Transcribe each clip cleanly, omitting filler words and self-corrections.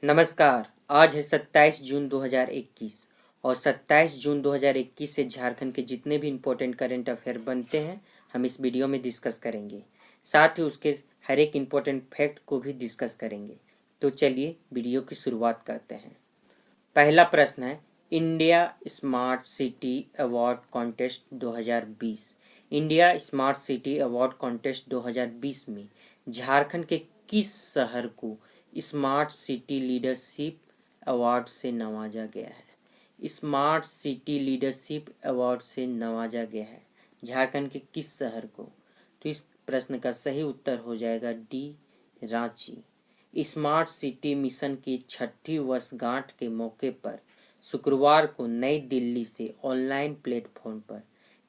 नमस्कार। आज है 27 जून 2021 और 27 जून 2021 से झारखंड के जितने भी इम्पोर्टेंट करंट अफेयर बनते हैं हम इस वीडियो में डिस्कस करेंगे। साथ ही उसके हर एक इम्पोर्टेंट फैक्ट को भी डिस्कस करेंगे। तो चलिए वीडियो की शुरुआत करते हैं। पहला प्रश्न है, India smart city award contest 2020। India smart city award contest 2020 में झारखंड के किस शहर को स्मार्ट सिटी लीडरशिप अवार्ड से नवाजा गया है? स्मार्ट सिटी लीडरशिप अवार्ड से नवाजा गया है झारखंड के किस शहर को? तो इस प्रश्न का सही उत्तर हो जाएगा D, Ranchi. Smart city mission की 6वीं वर्षगांठ के मौके पर शुक्रवार को नई दिल्ली से ऑनलाइन प्लेटफॉर्म पर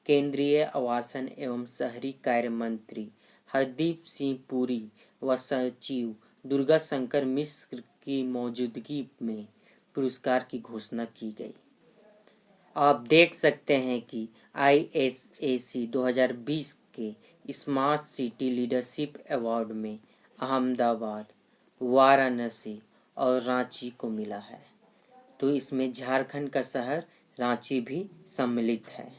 केंद्रीय आवासन एवं शहरी कार्य मंत्री हरदीप सिंह पुरी व सचिव दुर्गा शंकर मिश्र की मौजूदगी में पुरस्कार की घोषणा की गई। आप देख सकते हैं कि ISAC 2020 के स्मार्ट सिटी लीडरशिप अवार्ड में अहमदाबाद, वाराणसी और रांची को मिला है। तो इसमें झारखंड का शहर रांची भी सम्मिलित है।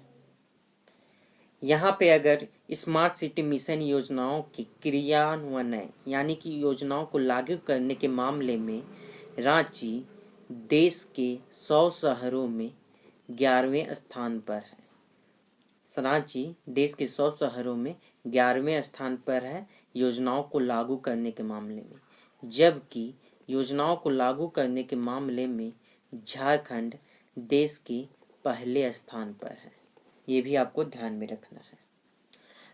यहाँ पे अगर स्मार्ट सिटी मिशन योजनाओं के क्रियान्वयन यानी कि योजनाओं को लागू करने के मामले में रांची देश के 100 शहरों में 11वें स्थान पर है। रांची देश के 100 शहरों में 11वें स्थान पर है योजनाओं को लागू करने के मामले में, जबकि योजनाओं को लागू करने के मामले में झारखंड देश के पहले स्थान पर है। ये भी आपको ध्यान में रखना है।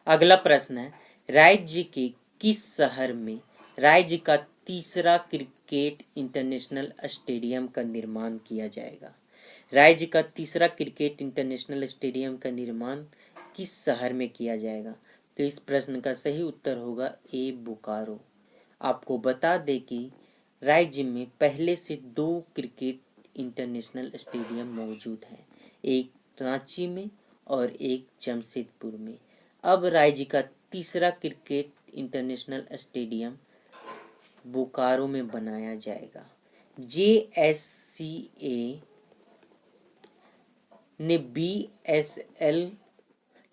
अगला प्रश्न है, राज्य के किस शहर में राज्य का तीसरा क्रिकेट इंटरनेशनल स्टेडियम का निर्माण किया जाएगा? राज्य का तीसरा क्रिकेट इंटरनेशनल स्टेडियम का निर्माण किस शहर में किया जाएगा? तो इस प्रश्न का सही उत्तर होगा ए, बोकारो। आपको बता दें कि राज्य में पहले से 2 क्रिकेट इंटरनेशनल स्टेडियम मौजूद हैं, एक रांची में और एक जमशेदपुर में। अब राज्य का तीसरा क्रिकेट इंटरनेशनल स्टेडियम बोकारो में बनाया जाएगा। JSCA ने BSL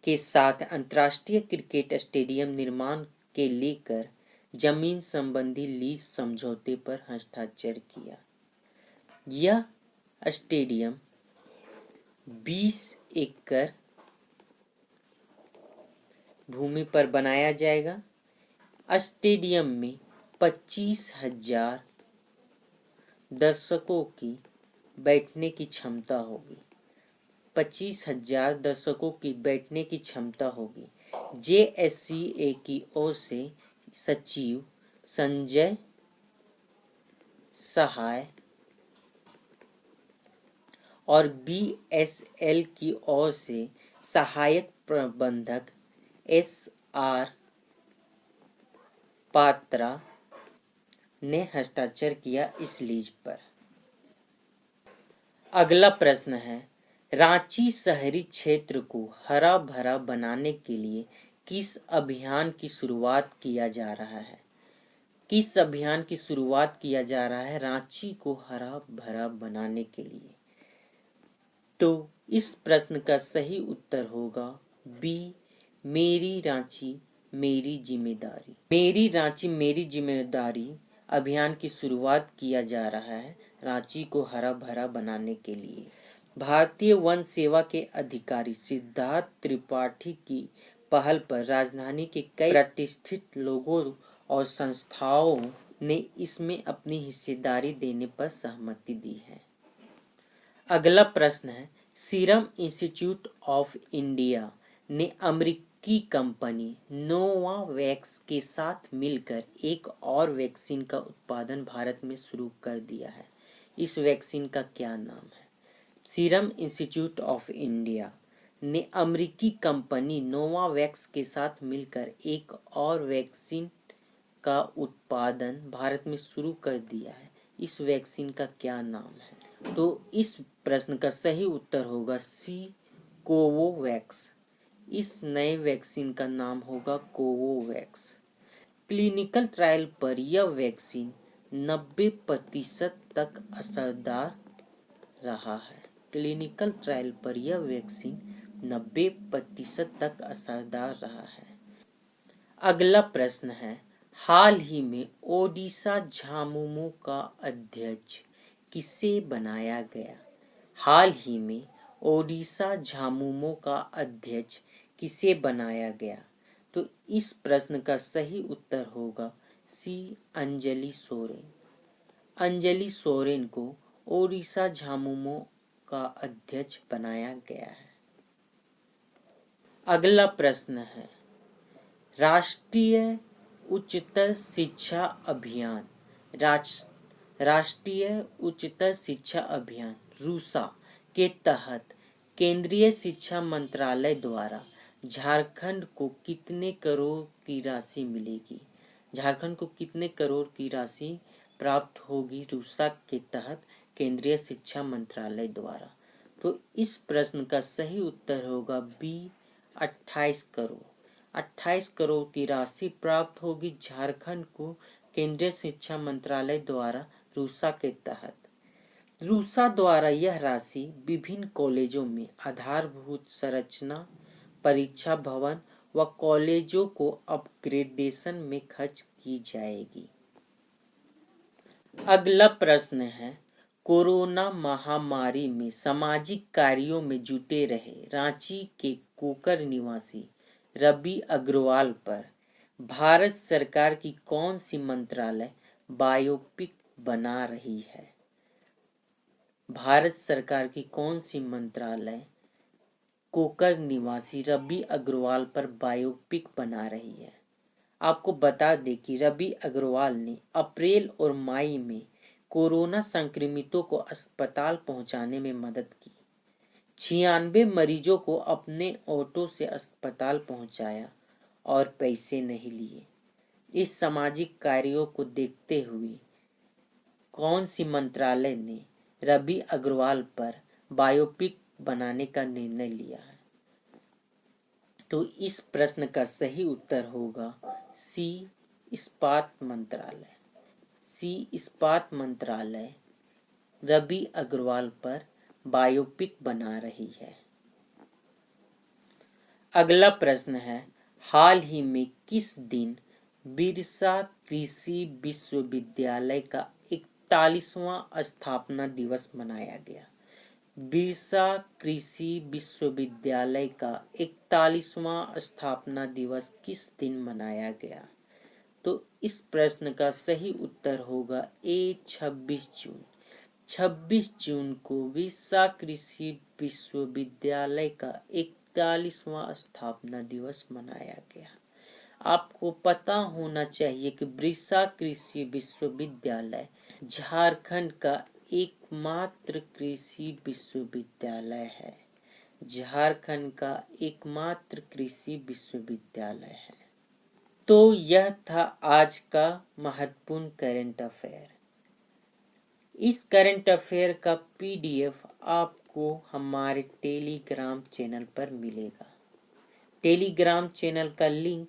के साथ अंतर्राष्ट्रीय क्रिकेट स्टेडियम निर्माण के लेकर जमीन संबंधी लीज समझौते पर हस्ताक्षर किया। यह स्टेडियम 20 एकड़ भूमि पर बनाया जाएगा। स्टेडियम में 25,000 दर्शकों की बैठने की क्षमता होगी। 25,000 दर्शकों की बैठने की क्षमता होगी। JSCA की ओर से सचिव संजय सहाय और BSL की ओर से सहायक प्रबंधक SR पात्रा ने हस्ताक्षर किया इस लीज पर। अगला प्रश्न है, रांची शहरी क्षेत्र को हरा भरा बनाने के लिए किस अभियान की शुरुआत किया जा रहा है? किस अभियान की शुरुआत किया जा रहा है रांची को हरा भरा बनाने के लिए? तो इस प्रश्न का सही उत्तर होगा बी, मेरी रांची मेरी जिम्मेदारी। मेरी रांची मेरी जिम्मेदारी अभियान की शुरुआत किया जा रहा है रांची को हरा भरा बनाने के लिए। भारतीय वन सेवा के अधिकारी सिद्धार्थ त्रिपाठी की पहल पर राजधानी के कई प्रतिष्ठित लोगों और संस्थाओं ने इसमें अपनी हिस्सेदारी देने पर सहमति दी है। अगला प्रश्न है, सीरम इंस्टीट्यूट ऑफ इंडिया ने अमेरिकी कंपनी नोवावैक्स के साथ मिलकर एक और वैक्सीन का उत्पादन भारत में शुरू कर दिया है। इस वैक्सीन का क्या नाम है? सीरम इंस्टीट्यूट ऑफ इंडिया ने अमेरिकी कंपनी नोवावैक्स के साथ मिलकर एक और वैक्सीन का उत्पादन भारत में शुरू कर दिया है। इस वैक्सीन का क्या नाम है? तो इस प्रश्न का सही उत्तर होगा सी, कोवोवैक्स। इस नए वैक्सीन का नाम होगा कोवोवैक्स। क्लिनिकल ट्रायल पर यह वैक्सीन 90% तक असरदार रहा है। क्लिनिकल ट्रायल पर यह वैक्सीन 90% तक असरदार रहा है। अगला प्रश्न है, हाल ही में ओडिशा झामुमो का अध्यक्ष किसे बनाया गया? हाल ही में ओडिशा झामुमो का अध्यक्ष किसे बनाया गया? तो इस प्रश्न का सही उत्तर होगा सी, अंजलि सोरेन। अंजलि सोरेन को ओडिशा झामुमो का अध्यक्ष बनाया गया है। अगला प्रश्न है, राष्ट्रीय उच्चतर शिक्षा अभियान राष्ट्रीय उच्चतर शिक्षा अभियान रूसा के तहत केंद्रीय शिक्षा मंत्रालय द्वारा झारखंड को कितने करोड़ की राशि मिलेगी? झारखंड को कितने करोड़ की राशि प्राप्त होगी रूसा के तहत केंद्रीय शिक्षा मंत्रालय द्वारा? तो इस प्रश्न का सही उत्तर होगा बी, 28 करोड़। 28 करोड़ की राशि प्राप्त होगी झारखंड को केंद्रीय शिक्षा मंत्रालय द्वारा रूसा के तहत। रूसा द्वारा यह राशि विभिन्न कॉलेजों में आधारभूत संरचना, परीक्षा भवन व कॉलेजों को अपग्रेडेशन में खर्च की जाएगी। अगला प्रश्न है, कोरोना महामारी में सामाजिक कार्यों में जुटे रहे रांची के कोकर निवासी रवि अग्रवाल पर भारत सरकार की कौन सी मंत्रालय बायोपिक बना रही है? भारत सरकार की कौन सी मंत्रालय कोकर निवासी रवि अग्रवाल पर बायोपिक बना रही है? आपको बता दें कि रवि अग्रवाल ने अप्रैल और मई में कोरोना संक्रमितों को अस्पताल पहुंचाने में मदद की। 96 मरीजों को अपने ऑटो से अस्पताल पहुंचाया और पैसे नहीं लिए। इस सामाजिक कार्यों को देखते हुए कौन सी मंत्रालय ने रवि अग्रवाल पर बायोपिक बनाने का निर्णय लिया है? तो इस प्रश्न का सही उत्तर होगा सी, इस्पात मंत्रालय। सी, इस्पात मंत्रालय रवि अग्रवाल पर बायोपिक बना रही है। अगला प्रश्न है, हाल ही में किस दिन बिरसा कृषि विश्वविद्यालय का 41वां स्थापना दिवस मनाया गया? बिरसा कृषि विश्वविद्यालय का 41वां स्थापना दिवस किस दिन मनाया गया? तो इस प्रश्न का सही उत्तर होगा ए, 26 जून। 26 जून को बिरसा कृषि विश्वविद्यालय का 41वां स्थापना दिवस मनाया गया। आपको पता होना चाहिए कि बिरसा कृषि विश्वविद्यालय झारखंड का एकमात्र कृषि विश्वविद्यालय है। झारखंड का एकमात्र कृषि विश्वविद्यालय है। तो यह था आज का महत्वपूर्ण करंट अफेयर। इस करंट अफेयर का PDF आपको हमारे टेलीग्राम चैनल पर मिलेगा। टेलीग्राम चैनल का लिंक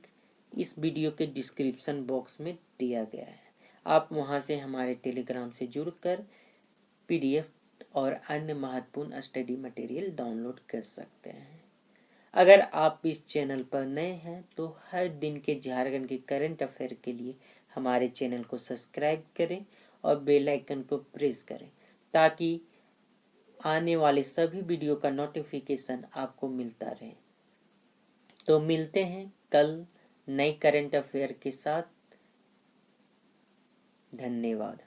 इस वीडियो के डिस्क्रिप्शन बॉक्स में दिया गया है। आप वहां से हमारे टेलीग्राम से जुड़कर PDF और अन्य महत्वपूर्ण स्टडी मटेरियल डाउनलोड कर सकते हैं। अगर आप इस चैनल पर नए हैं तो हर दिन के झारखंड के करंट अफेयर के लिए हमारे चैनल को सब्सक्राइब करें और बेल आइकन को प्रेस करें ताकि आने वाले सभी वीडियो का नोटिफिकेशन आपको मिलता रहे। तो मिलते हैं कल नए करंट अफेयर के साथ। धन्यवाद।